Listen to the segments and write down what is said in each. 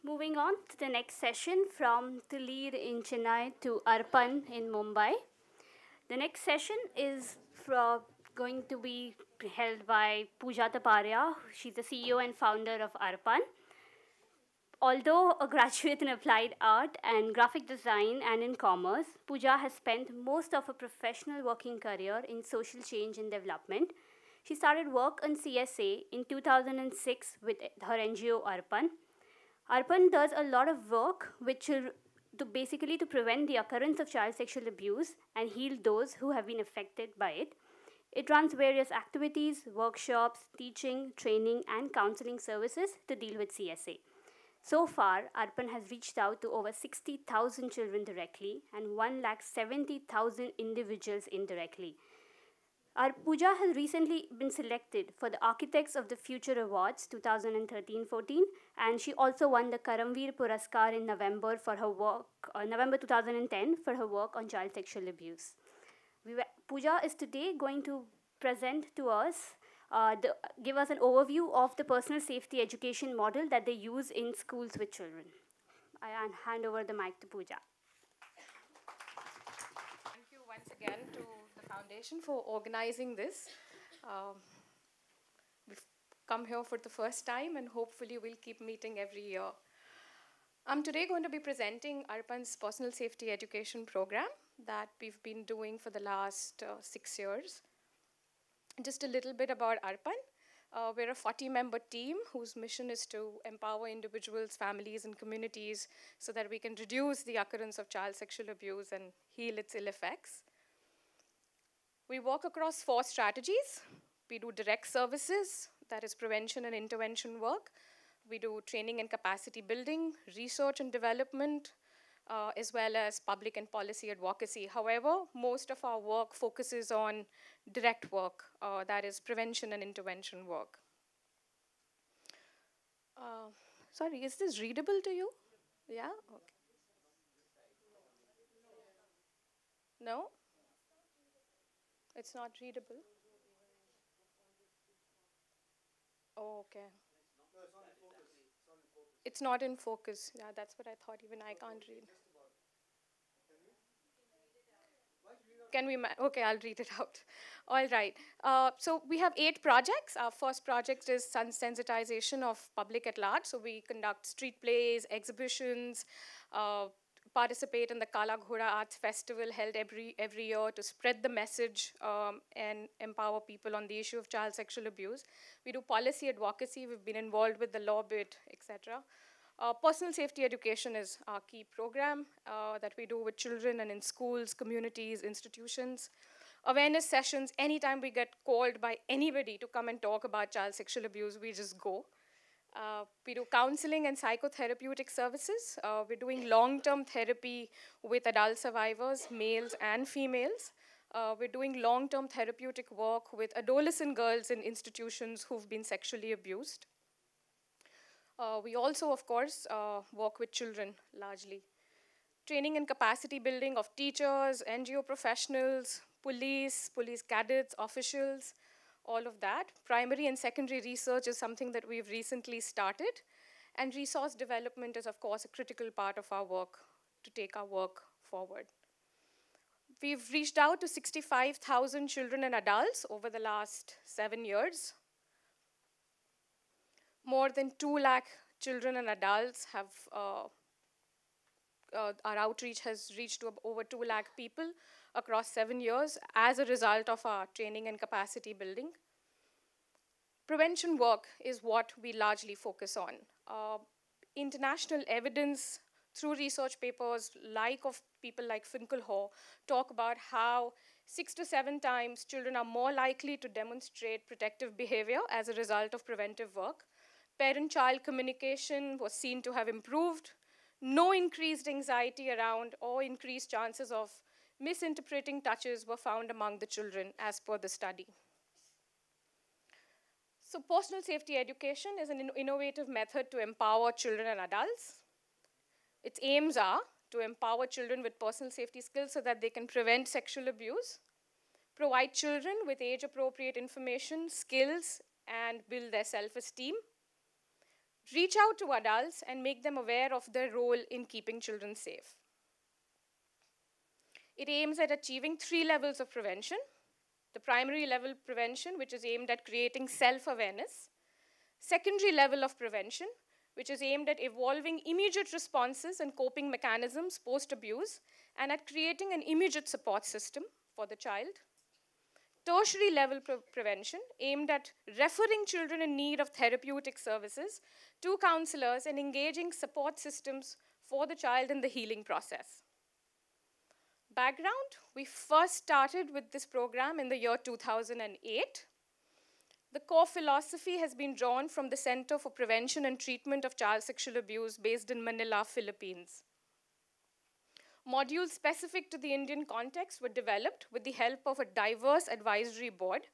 Moving on to the next session from Tulir in Chennai to Arpan in Mumbai. The next session is going to be held by Pooja Taparia. She's the CEO and founder of Arpan. Although a graduate in applied art and graphic design and in commerce, Pooja has spent most of her professional working career in social change and development. She started work on CSA in 2006 with her NGO Arpan. Arpan does a lot of work which will basically to prevent the occurrence of child sexual abuse and heal those who have been affected by it. It runs various activities, workshops, teaching, training, and counseling services to deal with CSA. So far, Arpan has reached out to over 60,000 children directly and 1,70,000 individuals indirectly. Our Pooja has recently been selected for the Architects of the Future Awards 2013-14, and she also won the Karamveer Puraskar in November for her work, November 2010 for her work on child sexual abuse. Pooja is today going to present to us, give us an overview of the personal safety education model that they use in schools with children. I hand over the mic to Pooja. Thank you once again to the foundation for organizing this. Um, we've come here for the first time and hopefully we'll keep meeting every year. I'm today going to be presenting Arpan's personal safety education program that we've been doing for the last 6 years. Just a little bit about Arpan. We're a 40-member team whose mission is to empower individuals, families, and communities so that we can reduce the occurrence of child sexual abuse and heal its ill effects. We work across 4 strategies. We do direct services, that is prevention and intervention work. We do training and capacity building, research and development, as well as public and policy advocacy. However, most of our work focuses on direct work, that is prevention and intervention work. Sorry, is this readable to you? Yeah? Okay. No? It's not readable? Oh, okay. It's not in focus. Yeah, that's what I thought. Even I can't read. Can we? Okay, I'll read it out. All right. So we have 8 projects. Our first project is sensitization of public at large. So we conduct street plays, exhibitions, participate in the Kala Ghoda Arts Festival held every year to spread the message and empower people on the issue of child sexual abuse. We do policy advocacy. We've been involved with the law bit, etc. Personal safety education is our key program that we do with children and in schools, communities, institutions. Awareness sessions, anytime we get called by anybody to come and talk about child sexual abuse, we just go. We do counseling and psychotherapeutic services. We're doing long-term therapy with adult survivors, males and females. We're doing long-term therapeutic work with adolescent girls in institutions who've been sexually abused. We also, of course, work with children largely. Training and capacity building of teachers, NGO professionals, police cadets, officials, all of that. Primary and secondary research is something that we've recently started. And resource development is, of course, a critical part of our work to take our work forward. We've reached out to 65,000 children and adults over the last 7 years. More than 2 lakh children and adults have, our outreach has reached to over 2 lakh people across 7 years as a result of our training and capacity building. Prevention work is what we largely focus on. International evidence through research papers of people like Finkelhor talk about how 6 to 7 times children are more likely to demonstrate protective behavior as a result of preventive work. Parent-child communication was seen to have improved. No increased anxiety around or increased chances of misinterpreting touches were found among the children as per the study. So personal safety education is an innovative method to empower children and adults. Its aims are to empower children with personal safety skills so that they can prevent sexual abuse, provide children with age-appropriate information, skills, and build their self-esteem, reach out to adults and make them aware of their role in keeping children safe. It aims at achieving 3 levels of prevention. The primary level prevention, which is aimed at creating self-awareness. Secondary level of prevention, which is aimed at evolving immediate responses and coping mechanisms post-abuse, and at creating an immediate support system for the child. Tertiary level prevention, aimed at referring children in need of therapeutic services to counselors and engaging support systems for the child in the healing process. Background, we first started with this program in the year 2008. The core philosophy has been drawn from the Center for Prevention and Treatment of Child Sexual Abuse based in Manila, Philippines. Modules specific to the Indian context were developed with the help of a diverse advisory board,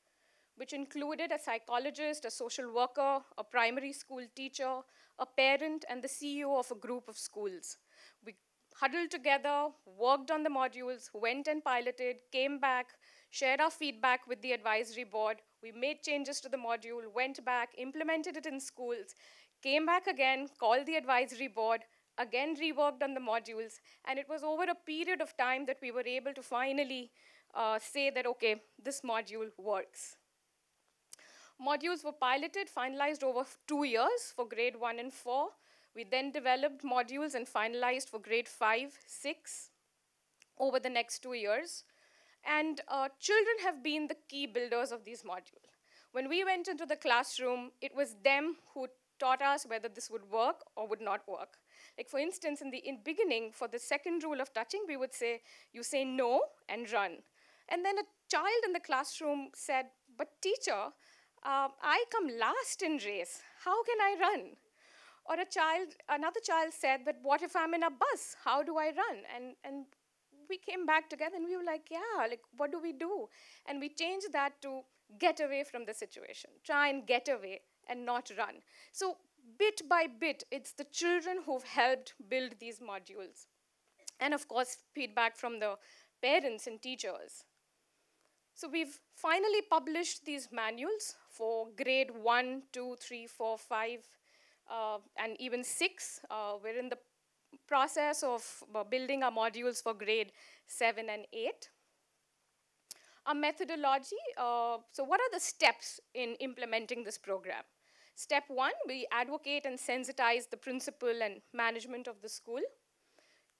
which included a psychologist, a social worker, a primary school teacher, a parent, and the CEO of a group of schools. We huddled together, worked on the modules, went and piloted, came back, shared our feedback with the advisory board. We made changes to the module, went back, implemented it in schools, came back again, called the advisory board, again reworked on the modules, and it was over a period of time that we were able to finally say that, okay, this module works. Modules were piloted, finalized over 2 years for grade 1 and 4. We then developed modules and finalized for grade 5, 6 over the next 2 years. And children have been the key builders of these modules. When we went into the classroom, it was them who taught us whether this would work or would not work. Like for instance, in the beginning, for the second rule of touching, we would say, you say no and run. And then a child in the classroom said, but teacher, I come last in race. How can I run? Or another child said, but what if I'm in a bus? How do I run? And we came back together and we were like, yeah, like what do we do? And we changed that to get away from the situation. Try and get away and not run. So bit by bit, it's the children who've helped build these modules. And of course, feedback from the parents and teachers. So we've finally published these manuals for grade 1, 2, 3, 4, 5, and even 6. We're in the process of building our modules for grade 7 and 8. Our methodology, so what are the steps in implementing this program? Step 1, we advocate and sensitize the principal and management of the school.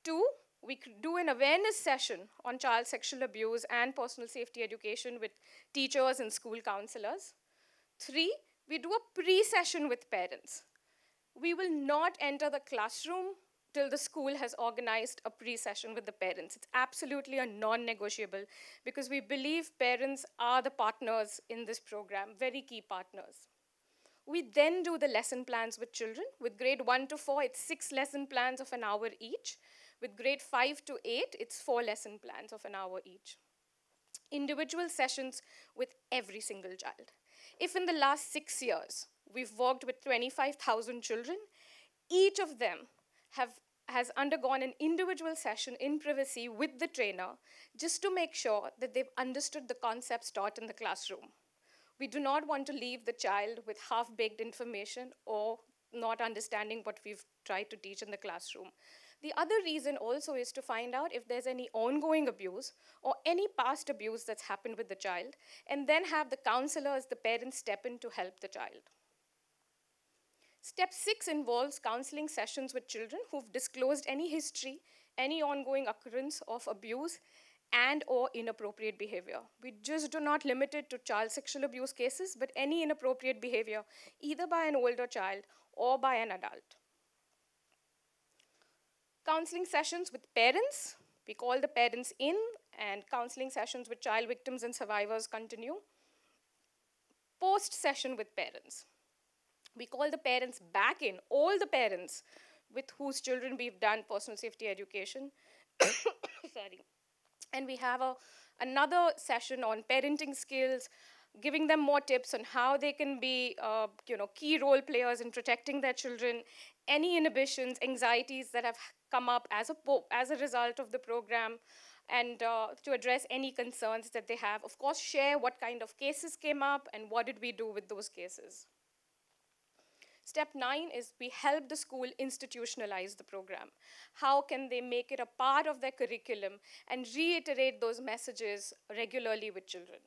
2, we could do an awareness session on child sexual abuse and personal safety education with teachers and school counselors. 3, we do a pre-session with parents. We will not enter the classroom till the school has organized a pre-session with the parents. It's absolutely a non-negotiable because we believe parents are the partners in this program, very key partners. We then do the lesson plans with children. With grade 1 to 4, it's 6 lesson plans of an hour each. With grade 5 to 8, it's 4 lesson plans of an hour each. Individual sessions with every single child. If in the last 6 years, we've worked with 25,000 children, each of them has undergone an individual session in privacy with the trainer just to make sure that they've understood the concepts taught in the classroom. We do not want to leave the child with half-baked information or not understanding what we've tried to teach in the classroom. The other reason also is to find out if there's any ongoing abuse or any past abuse that's happened with the child, and then have the counselors, the parents step in to help the child. Step 6 involves counseling sessions with children who've disclosed any history, any ongoing occurrence of abuse, and or inappropriate behavior. We just do not limit it to child sexual abuse cases, but any inappropriate behavior, either by an older child or by an adult. Counseling sessions with parents, we call the parents in, and counseling sessions with child victims and survivors continue. Post-session with parents, we call the parents back in, all the parents with whose children we've done personal safety education. Sorry. And we have another session on parenting skills, giving them more tips on how they can be key role players in protecting their children, any inhibitions, anxieties that have come up as a result of the program, and to address any concerns that they have. Of course, share what kind of cases came up and what did we do with those cases. Step 9 is we help the school institutionalize the program. How can they make it a part of their curriculum and reiterate those messages regularly with children?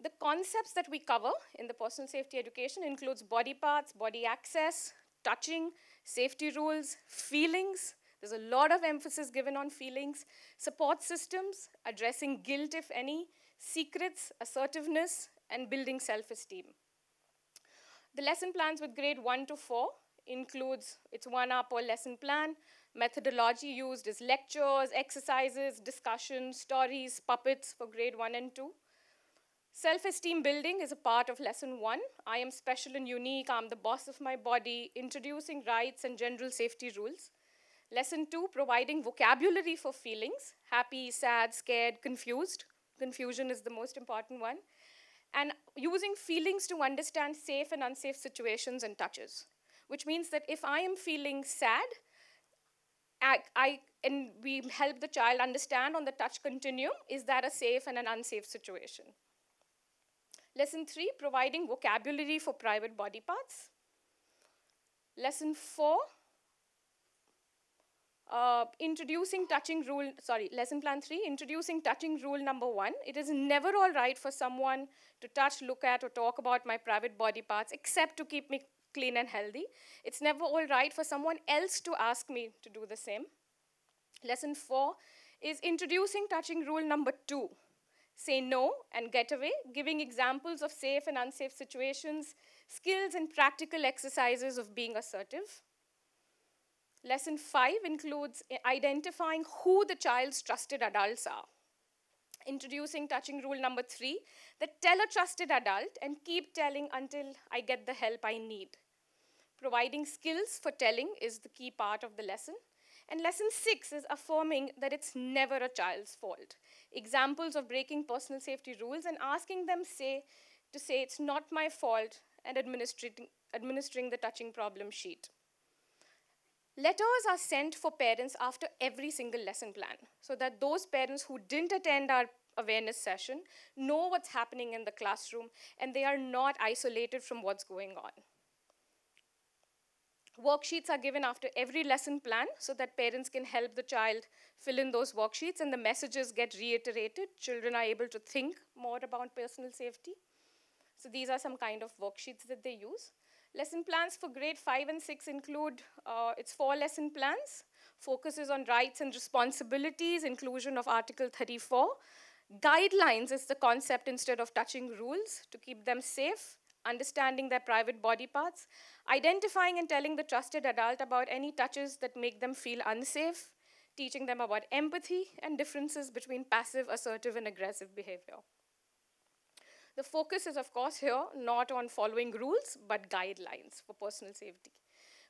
The concepts that we cover in the personal safety education includes body parts, body access, touching, safety rules, feelings. There's a lot of emphasis given on feelings, support systems, addressing guilt, if any, secrets, assertiveness, and building self-esteem. The lesson plans with grade 1 to 4 includes, it's 1 hour per lesson plan. Methodology used is lectures, exercises, discussions, stories, puppets for grade 1 and 2. Self-esteem building is a part of lesson 1. I am special and unique, I'm the boss of my body, introducing rights and general safety rules. Lesson 2, providing vocabulary for feelings, happy, sad, scared, confused. Confusion is the most important one. And using feelings to understand safe and unsafe situations and touches, which means that if I am feeling sad, and we help the child understand on the touch continuum, is that a safe and an unsafe situation? Lesson 3, providing vocabulary for private body parts. Lesson 4, lesson plan 3, introducing touching rule number 1. It is never all right for someone to touch, look at, or talk about my private body parts except to keep me clean and healthy. It's never all right for someone else to ask me to do the same. Lesson 4 is introducing touching rule number 2. Say no and get away, giving examples of safe and unsafe situations, skills and practical exercises of being assertive. Lesson 5 includes identifying who the child's trusted adults are. Introducing touching rule number 3, that tell a trusted adult and keep telling until I get the help I need. Providing skills for telling is the key part of the lesson. And lesson 6 is affirming that it's never a child's fault. Examples of breaking personal safety rules and asking them to say it's not my fault and administering the touching problem sheet. Letters are sent for parents after every single lesson plan so that those parents who didn't attend our awareness session know what's happening in the classroom and they are not isolated from what's going on. Worksheets are given after every lesson plan so that parents can help the child fill in those worksheets and the messages get reiterated. Children are able to think more about personal safety. So these are some kind of worksheets that they use. Lesson plans for grade 5 and 6 include, it's 4 lesson plans, focuses on rights and responsibilities, inclusion of Article 34. Guidelines is the concept instead of touching rules to keep them safe, understanding their private body parts, identifying and telling the trusted adult about any touches that make them feel unsafe, teaching them about empathy and differences between passive, assertive, and aggressive behavior. The focus is, of course, here not on following rules, but guidelines for personal safety.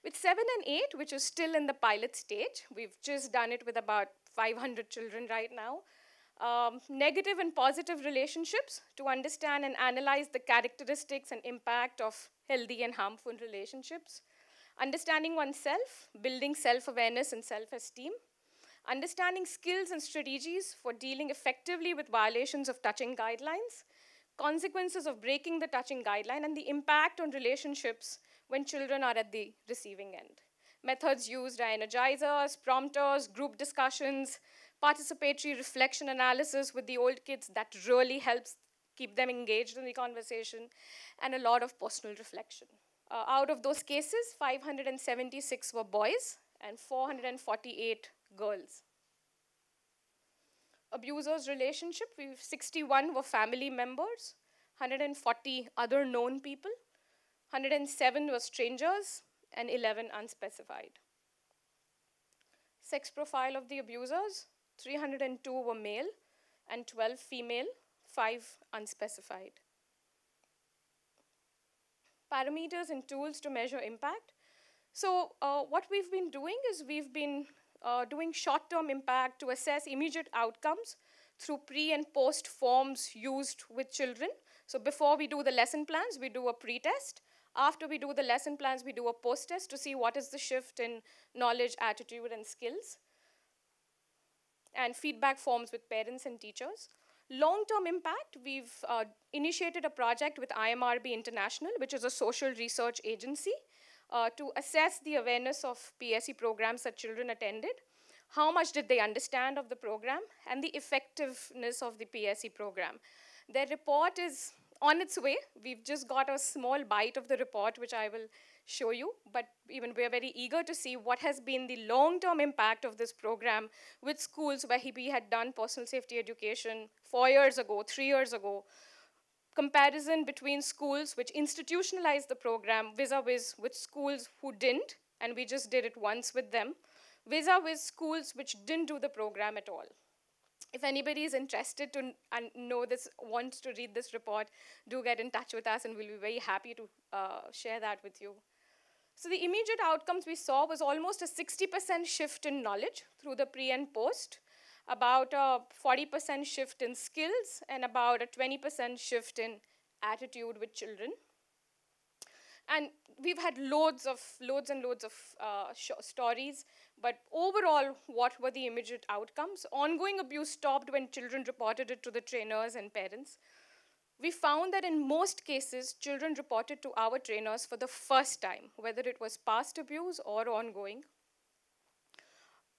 With 7 and 8, which is still in the pilot stage, we've just done it with about 500 children right now, negative and positive relationships to understand and analyze the characteristics and impact of healthy and harmful relationships, understanding oneself, building self-awareness and self-esteem, understanding skills and strategies for dealing effectively with violations of touching guidelines, consequences of breaking the touching guideline, and the impact on relationships when children are at the receiving end. Methods used are energizers, prompters, group discussions, participatory reflection analysis with the old kids that really helps keep them engaged in the conversation, and a lot of personal reflection. Out of those cases, 576 were boys and 448 girls. Abusers' relationship, 61 were family members, 140 other known people, 107 were strangers, and 11 unspecified. Sex profile of the abusers, 302 were male and 12 female, 5 unspecified. Parameters and tools to measure impact. So what we've been doing is we've been doing short-term impact to assess immediate outcomes through pre and post forms used with children. So before we do the lesson plans, we do a pre-test. After we do the lesson plans, we do a post-test to see what is the shift in knowledge, attitude, and skills. And feedback forms with parents and teachers. Long-term impact, we've initiated a project with IMRB International, which is a social research agency, to assess the awareness of PSE programs that children attended. How much did they understand of the program and the effectiveness of the PSE program? Their report is on its way. We've just got a small bite of the report, which I will show you, but even we're very eager to see what has been the long-term impact of this program with schools where we had done personal safety education 4 years ago, 3 years ago. Comparison between schools which institutionalized the program vis-a-vis with schools who didn't, and we just did it once with them, vis-a-vis schools which didn't do the program at all. If anybody is interested to and know this, wants to read this report, do get in touch with us and we'll be very happy to share that with you. So the immediate outcomes we saw was almost a 60% shift in knowledge through the pre and post, about a 40% shift in skills, and about a 20% shift in attitude with children. And we've had loads and loads of stories, but overall, what were the immediate outcomes? Ongoing abuse stopped when children reported it to the trainers and parents. We found that in most cases, children reported to our trainers for the first time, whether it was past abuse or ongoing.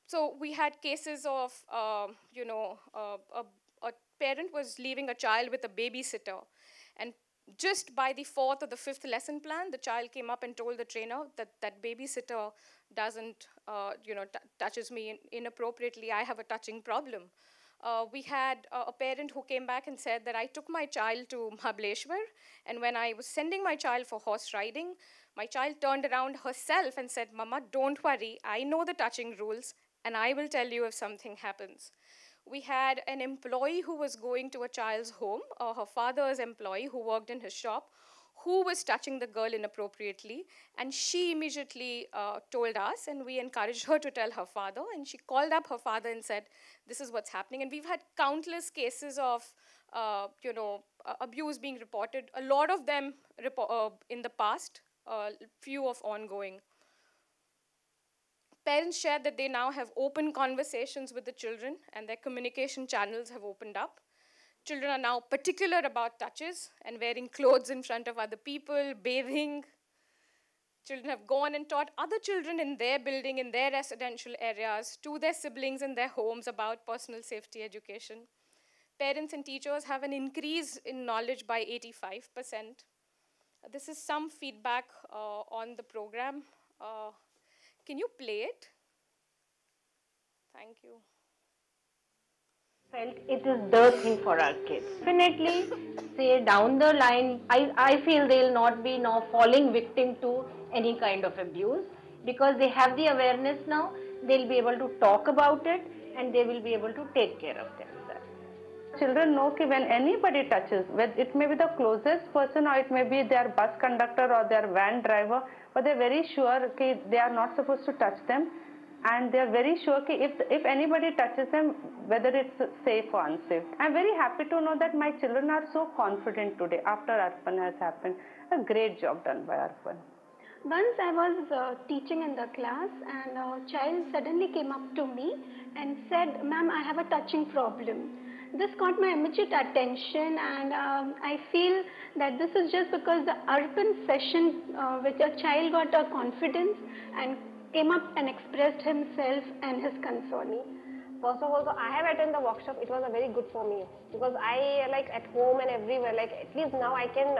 So we had cases of, a parent was leaving a child with a babysitter, and just by the 4th or the 5th lesson plan, the child came up and told the trainer that that babysitter doesn't, touches me inappropriately. I have a touching problem. We had a parent who came back and said that I took my child to Mahabaleshwar, and when I was sending my child for horse riding, my child turned around herself and said, "Mama, don't worry, I know the touching rules, and I will tell you if something happens." We had an employee who was going to a child's home, her father's employee who worked in his shop, who was touching the girl inappropriately, and she immediately told us, and we encouraged her to tell her father, and she called up her father and said, this is what's happening. And we've had countless cases of abuse being reported, a lot of them in the past, few of ongoing. Parents shared that they now have open conversations with the children, and their communication channels have opened up. Children are now particular about touches and wearing clothes in front of other people, bathing. Children have gone and taught other children in their building, in their residential areas, to their siblings in their homes about personal safety education. Parents and teachers have an increase in knowledge by 85%. This is some feedback on the program. Can you play it? Thank you. Felt it is the thing for our kids. Definitely, say down the line, I feel they'll not be now falling victim to any kind of abuse because they have the awareness now. They'll be able to talk about it and they will be able to take care of themselves. Children know that when anybody touches, it may be the closest person or it may be their bus conductor or their van driver, but they're very sure that they are not supposed to touch them. And they are very sure that if anybody touches them, whether it's safe or unsafe. I'm very happy to know that my children are so confident today after Arpan has happened. A great job done by Arpan. Once I was teaching in the class and a child suddenly came up to me and said, "Ma'am, I have a touching problem." This caught my immediate attention, and I feel that this is just because the Arpan session, which a child got a confidence and came up and expressed himself and his concern. First of all, so I have attended the workshop. It was a very good for me because I like at home and everywhere, like at least now I can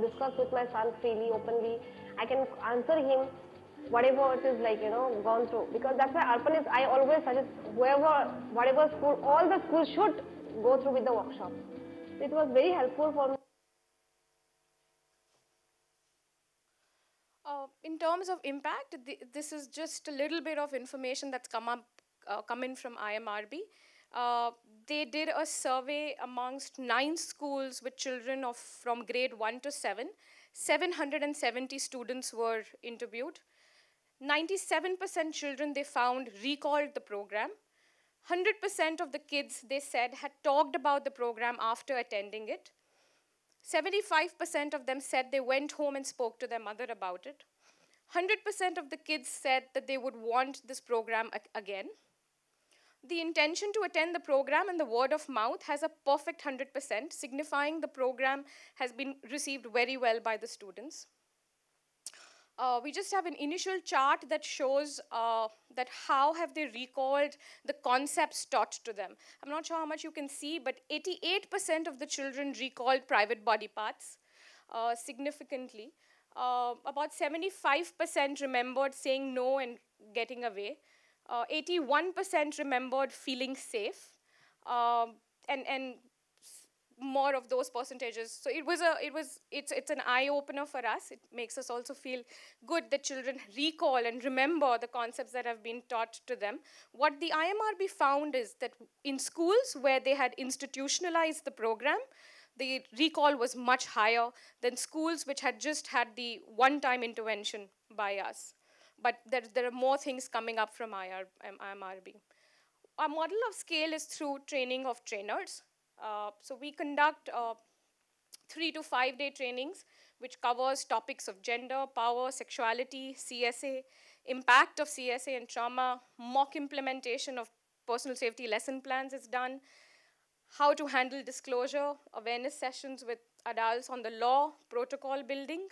discuss with my son freely, openly. I can answer him whatever it is like, gone through. Because that's why Arpan is, I always suggest whatever school, all the schools should go through with the workshop. It was very helpful for me. In terms of impact, this is just a little bit of information that's come in from IMRB. They did a survey amongst 9 schools with children from grade 1 to 7. 770 students were interviewed. 97% children they found recalled the program. 100% of the kids, they said, had talked about the program after attending it. 75% of them said they went home and spoke to their mother about it. 100% of the kids said that they would want this program again. The intention to attend the program and the word of mouth has a perfect 100%, signifying the program has been received very well by the students. We just have an initial chart that shows that how have they recalled the concepts taught to them. I'm not sure how much you can see, but 88% of the children recalled private body parts significantly. About 75% remembered saying no and getting away. 81% remembered feeling safe. And more of those percentages. So it's an eye opener for us. It makes us also feel good that children recall and remember the concepts that have been taught to them. What the IMRB found is that in schools where they had institutionalized the program, the recall was much higher than schools which had just had the one-time intervention by us. But there are more things coming up from IMRB. Our model of scale is through training of trainers. So we conduct 3 to 5 day trainings, which covers topics of gender, power, sexuality, CSA, impact of CSA and trauma, mock implementation of personal safety lesson plans is done, how to handle disclosure, awareness sessions with adults on the law, protocol building.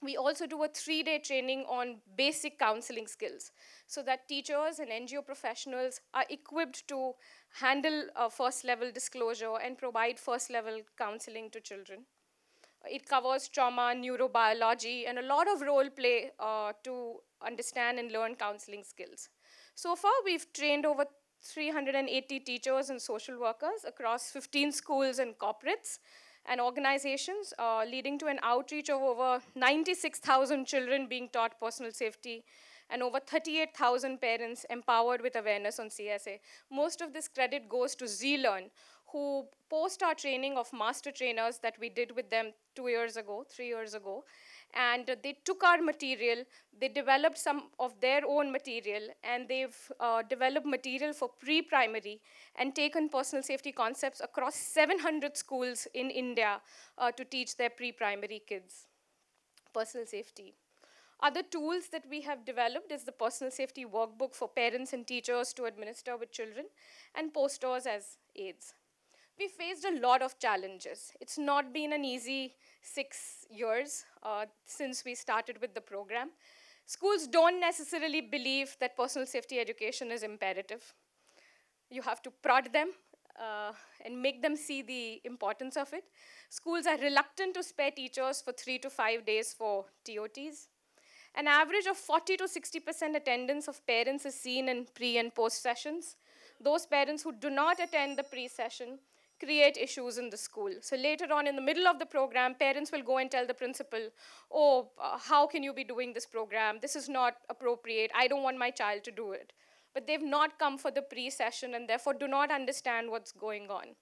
We also do a 3-day training on basic counseling skills so that teachers and NGO professionals are equipped to handle first-level disclosure and provide first-level counseling to children. It covers trauma, neurobiology, and a lot of role play to understand and learn counseling skills. So far, we've trained over 380 teachers and social workers across 15 schools and corporates and organizations, leading to an outreach of over 96,000 children being taught personal safety and over 38,000 parents empowered with awareness on CSA. Most of this credit goes to ZLearn, who post our training of master trainers that we did with them 3 years ago. And they took our material, they developed some of their own material, and they've developed material for pre-primary and taken personal safety concepts across 700 schools in India to teach their pre-primary kids personal safety. Other tools that we have developed is the personal safety workbook for parents and teachers to administer with children, and posters as aids. We faced a lot of challenges. It's not been an easy 6 years since we started with the program. Schools don't necessarily believe that personal safety education is imperative. You have to prod them and make them see the importance of it. Schools are reluctant to spare teachers for 3 to 5 days for TOTs. An average of 40 to 60% attendance of parents is seen in pre and post sessions. Those parents who do not attend the pre-session create issues in the school. So later on in the middle of the program, parents will go and tell the principal, oh, how can you be doing this program? This is not appropriate. I don't want my child to do it. But they've not come for the pre-session and therefore do not understand what's going on.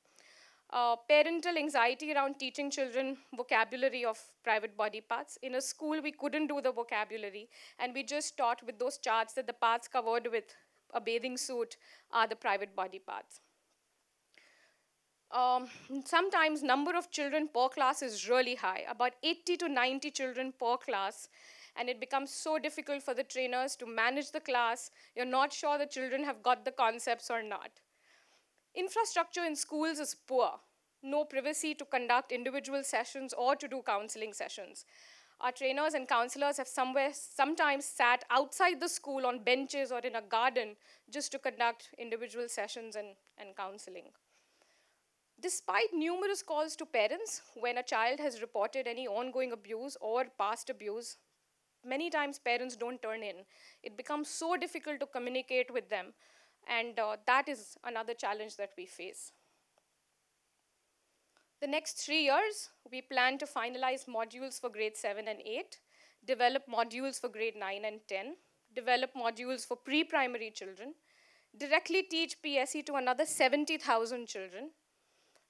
Parental anxiety around teaching children vocabulary of private body parts. In a school, we couldn't do the vocabulary, and we just taught with those charts that the parts covered with a bathing suit are the private body parts. Sometimes number of children per class is really high, about 80 to 90 children per class, and it becomes so difficult for the trainers to manage the class. You're not sure the children have got the concepts or not. Infrastructure in schools is poor. No privacy to conduct individual sessions or to do counseling sessions. Our trainers and counselors have sometimes sat outside the school on benches or in a garden just to conduct individual sessions and counseling. Despite numerous calls to parents when a child has reported any ongoing abuse or past abuse, many times parents don't turn in. It becomes so difficult to communicate with them, and that is another challenge that we face. The next 3 years, we plan to finalize modules for grade 7 and 8, develop modules for grade 9 and 10, develop modules for pre-primary children, directly teach PSE to another 70,000 children,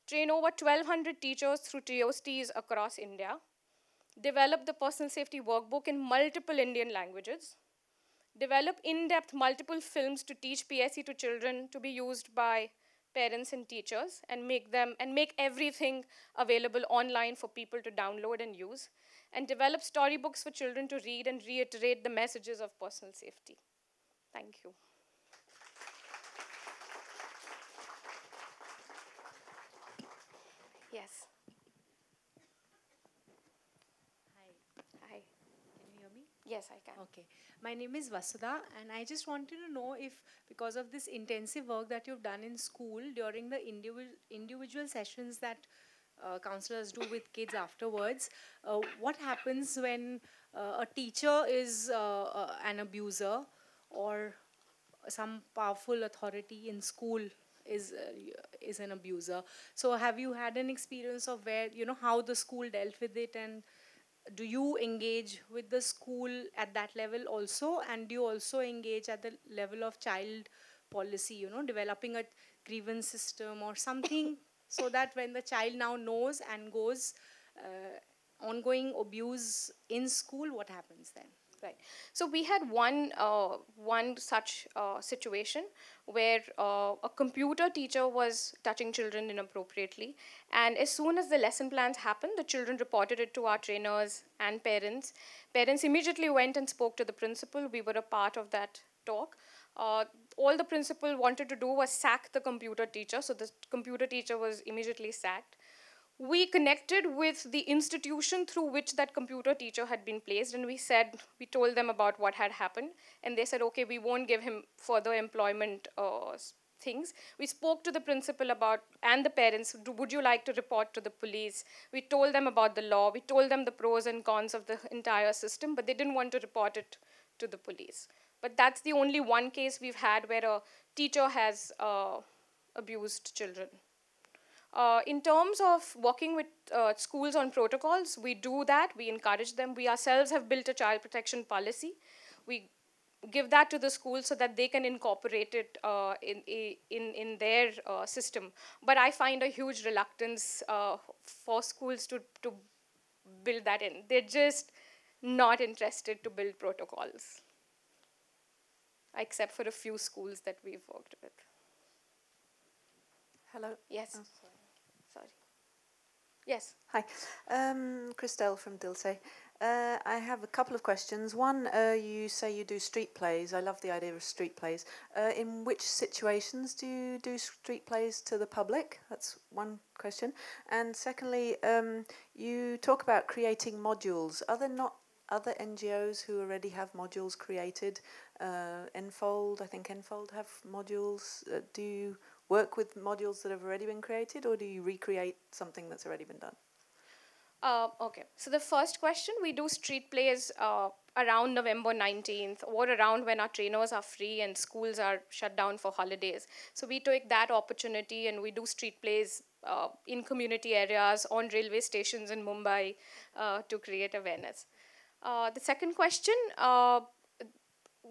train over 1,200 teachers through TOTs across India, develop the personal safety workbook in multiple Indian languages, develop in-depth multiple films to teach PSE to children to be used by parents and teachers, and make everything available online for people to download and use, and develop storybooks for children to read and reiterate the messages of personal safety. Thank you. Yes. Hi, Hi. can you hear me? Yes, I can. Okay. My name is Vasudha, and I just wanted to know if, because of this intensive work that you've done in school during the individual sessions that counselors do with kids afterwards, what happens when a teacher is an abuser, or some powerful authority in school is an abuser? So have you had an experience of where, how the school dealt with it, and do you engage with the school at that level also, and do you also engage at the level of child policy, developing a grievance system or something, so that when the child now knows and goes ongoing abuse in school, what happens then? Right. So we had one such situation where a computer teacher was touching children inappropriately, and as soon as the lesson plans happened, the children reported it to our trainers and parents. Parents immediately went and spoke to the principal. We were a part of that talk. Uh, all the principal wanted to do was sack the computer teacher, so the computer teacher was immediately sacked. We connected with the institution through which that computer teacher had been placed, and we told them about what had happened, and they said, okay, we won't give him further employment things. We spoke to the principal about, and the parents, would you like to report to the police? We told them about the law, we told them the pros and cons of the entire system, but they didn't want to report it to the police. But that's the only one case we've had where a teacher has abused children. In terms of working with schools on protocols, we do that. We encourage them. We ourselves have built a child protection policy. We give that to the schools so that they can incorporate it in their system. But I find a huge reluctance for schools to build that in. They're just not interested to build protocols, except for a few schools that we've worked with. Hello. Yes. Oh. Sorry. Yes. Hi, Christelle from Dilse. I have a couple of questions. One, you say you do street plays. I love the idea of street plays. In which situations do you do street plays to the public? That's one question. And secondly, you talk about creating modules. Are there not other NGOs who already have modules created? Enfold, I think Enfold have modules. Do you work with modules that have already been created, or do you recreate something that's already been done? Okay, so the first question, we do street plays around November 19th, or around when our trainers are free and schools are shut down for holidays. So we take that opportunity and we do street plays in community areas, on railway stations in Mumbai to create awareness. The second question,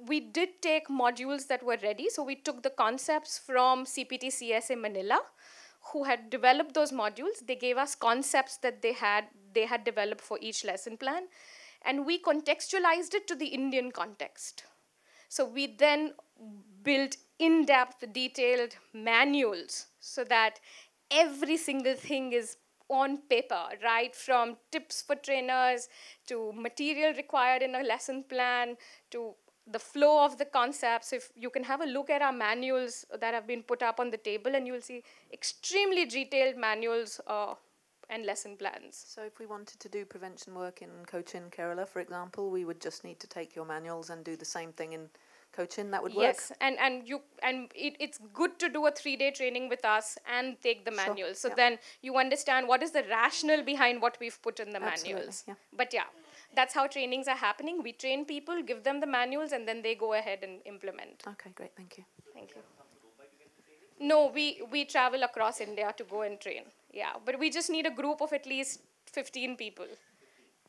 we did take modules that were ready. So we took the concepts from CPT CSA Manila, who had developed those modules. They gave us concepts that they had developed for each lesson plan, and we contextualized it to the Indian context. So we then built in-depth, detailed manuals so that every single thing is on paper, right from tips for trainers to material required in a lesson plan to the flow of the concepts. If you can have a look at our manuals that have been put up on the table, and you will see extremely detailed manuals and lesson plans. So if we wanted to do prevention work in Cochin, Kerala, for example, we would just need to take your manuals and do the same thing in Cochin. That would work? Yes, and it's good to do a 3-day training with us and take the manuals. So then you understand what is the rationale behind what we've put in the manuals. Yeah. But yeah, that's how trainings are happening. We train people, give them the manuals, and then they go ahead and implement. Okay, great, thank you. Thank you. No, we travel across India to go and train. Yeah, but we just need a group of at least 15 people.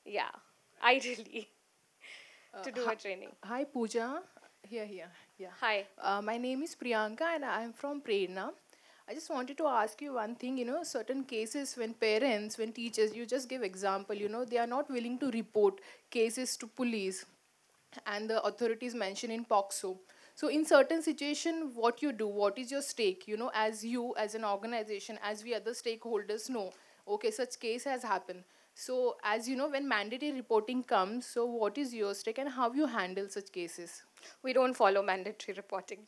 Yeah, ideally, to do a training. Hi, Pooja. Here. Yeah. Hi. My name is Priyanka and I'm from Prerna. I just wanted to ask you one thing, certain cases when parents, when teachers, you just give example, they are not willing to report cases to police and the authorities mention in POCSO. So in certain situation, what you do, what is your stake, as you, as an organization, as we other stakeholders know, okay, such case has happened. So as you know, when mandatory reporting comes, so what is your take and how you handle such cases? We don't follow mandatory reporting.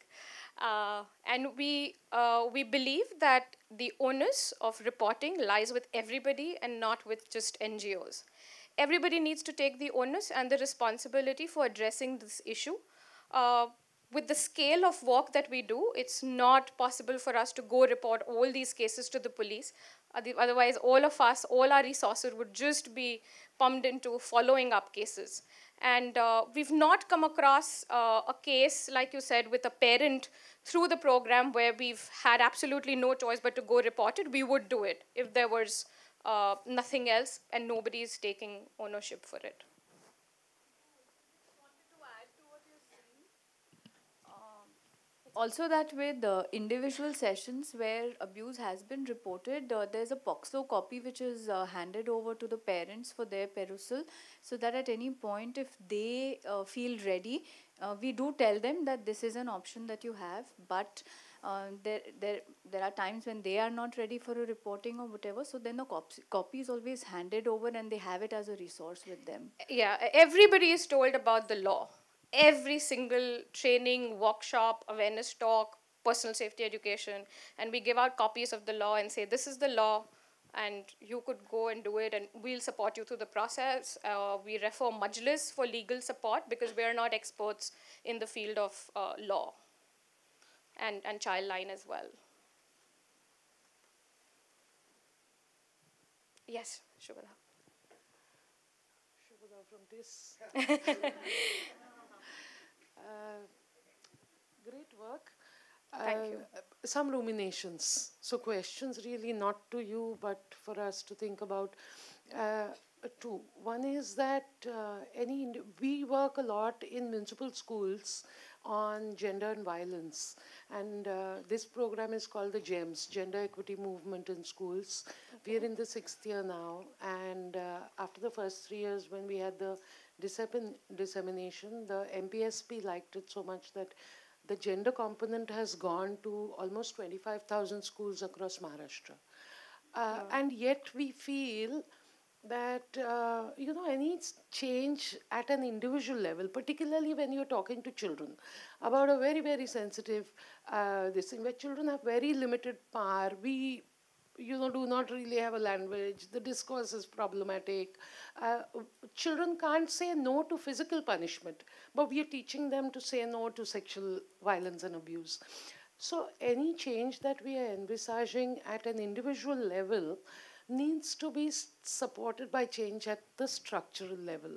And we believe that the onus of reporting lies with everybody and not with just NGOs. Everybody needs to take the onus and the responsibility for addressing this issue. Uh, with the scale of work that we do, it's not possible for us to go report all these cases to the police. Otherwise, all of us, all our resources would just be pumped into following up cases. And we've not come across a case, like you said, with a parent through the program where we've had absolutely no choice but to go report it. We would do it if there was nothing else and nobody is taking ownership for it. Also, that with individual sessions where abuse has been reported, there's a POXO copy which is handed over to the parents for their perusal, so that at any point, if they feel ready, we do tell them that this is an option that you have, but there are times when they are not ready for a reporting or whatever, so then the copy is always handed over and they have it as a resource with them. Yeah, everybody is told about the law. Every single training, workshop, awareness talk, personal safety education, and we give out copies of the law and say, this is the law, and you could go and do it, and we'll support you through the process. We refer Majlis for legal support because we are not experts in the field of law and child line as well. Yes, Shubhada. Shubhada from this. Great work. Thank you. Some ruminations. So questions really not to you, but for us to think about. Two. One is that we work a lot in municipal schools on gender and violence. And this program is called the GEMS, Gender Equity Movement in Schools. We are in the 6th year now. And after the first 3 years when we had the dissemination, the MPSP liked it so much that the gender component has gone to almost 25,000 schools across Maharashtra. And yet we feel that, any change at an individual level, particularly when you're talking to children about a very, very sensitive this thing, where children have very limited power. We do not really have a language. The discourse is problematic. Children can't say no to physical punishment, but we are teaching them to say no to sexual violence and abuse. So any change that we are envisaging at an individual level needs to be supported by change at the structural level.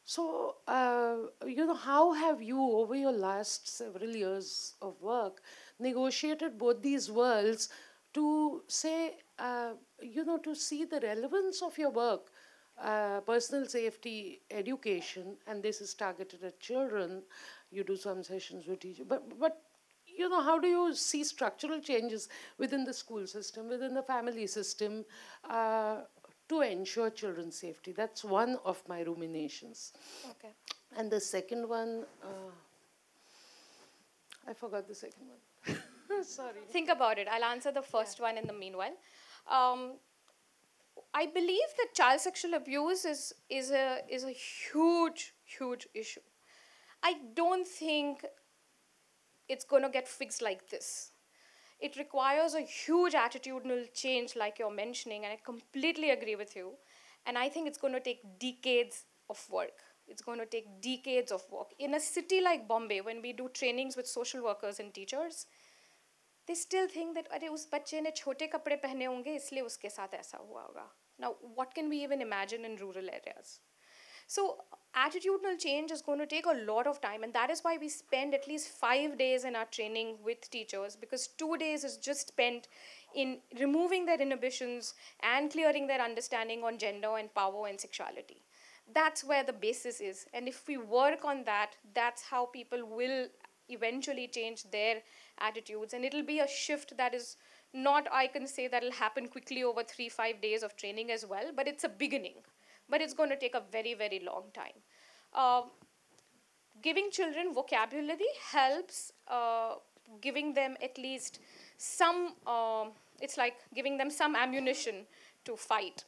So, how have you, over your last several years of work, negotiated both these worlds to say, to see the relevance of your work, personal safety, education, and this is targeted at children. You do some sessions with teachers, but how do you see structural changes within the school system, within the family system, to ensure children's safety? That's one of my ruminations. Okay. And the second one, I forgot the second one. Sorry. Think about it. I'll answer the first one in the meanwhile. I believe that child sexual abuse is a huge, huge issue. I don't think it's going to get fixed like this. It requires a huge attitudinal change, like you're mentioning, and I completely agree with you. And I think it's going to take decades of work. It's going to take decades of work. In a city like Bombay, when we do trainings with social workers and teachers, they still think that अरे उस बच्चे ने छोटे कपड़े पहने होंगे इसलिए उसके साथ ऐसा हुआ होगा. Now, what can we even imagine in rural areas? So attitudinal change is going to take a lot of time, and that is why we spend at least 5 days in our training with teachers, because 2 days is just spent in removing their inhibitions and clearing their understanding on gender and power and sexuality. That's where the basis is, and if we work on that, that's how people will eventually change their attitudes, and it'll be a shift that is not, I can say that will happen quickly over 3-5 days of training as well, but it's a beginning. But it's going to take a very, very long time. Giving children vocabulary helps giving them at least some, it's like giving them some ammunition to fight.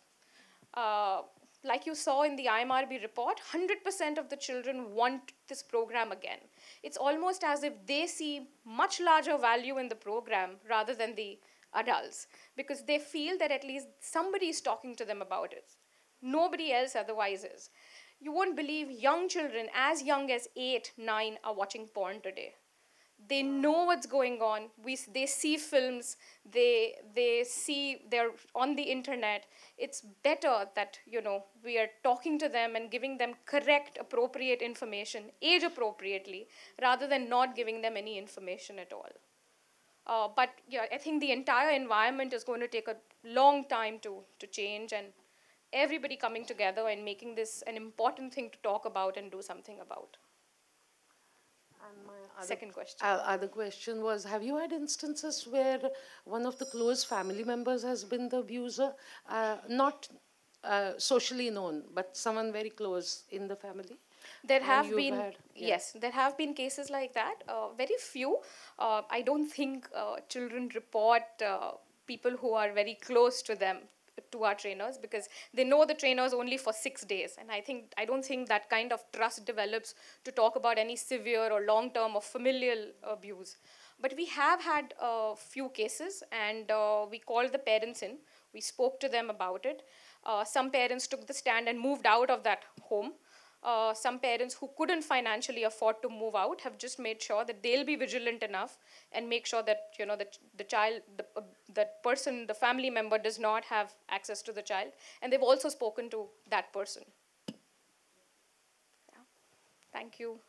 like you saw in the IMRB report, 100% of the children want this program again. It's almost as if they see much larger value in the program rather than the adults, because they feel that at least somebody is talking to them about it. Nobody else otherwise is. You won't believe young children as young as 8, 9 are watching porn today. They know what's going on. They see films. They're on the internet. It's better that, we are talking to them and giving them correct, appropriate information, age appropriately, rather than not giving them any information at all. But yeah, I think the entire environment is going to take a long time to change, and everybody coming together and making this an important thing to talk about and do something about. And my Second question. Other question was, have you had instances where one of the close family members has been the abuser? Not socially known, but someone very close in the family? There have been, yes, there have been cases like that. Very few. I don't think children report people who are very close to them to our trainers, because they know the trainers only for 6 days. And I don't think that kind of trust develops to talk about any severe or long-term or familial abuse. But we have had a few cases, and we called the parents in. We spoke to them about it. Some parents took the stand and moved out of that home. Some parents who couldn't financially afford to move out have just made sure that they'll be vigilant enough and make sure that the child, that person, the family member does not have access to the child, and they've also spoken to that person. Yeah. Thank you.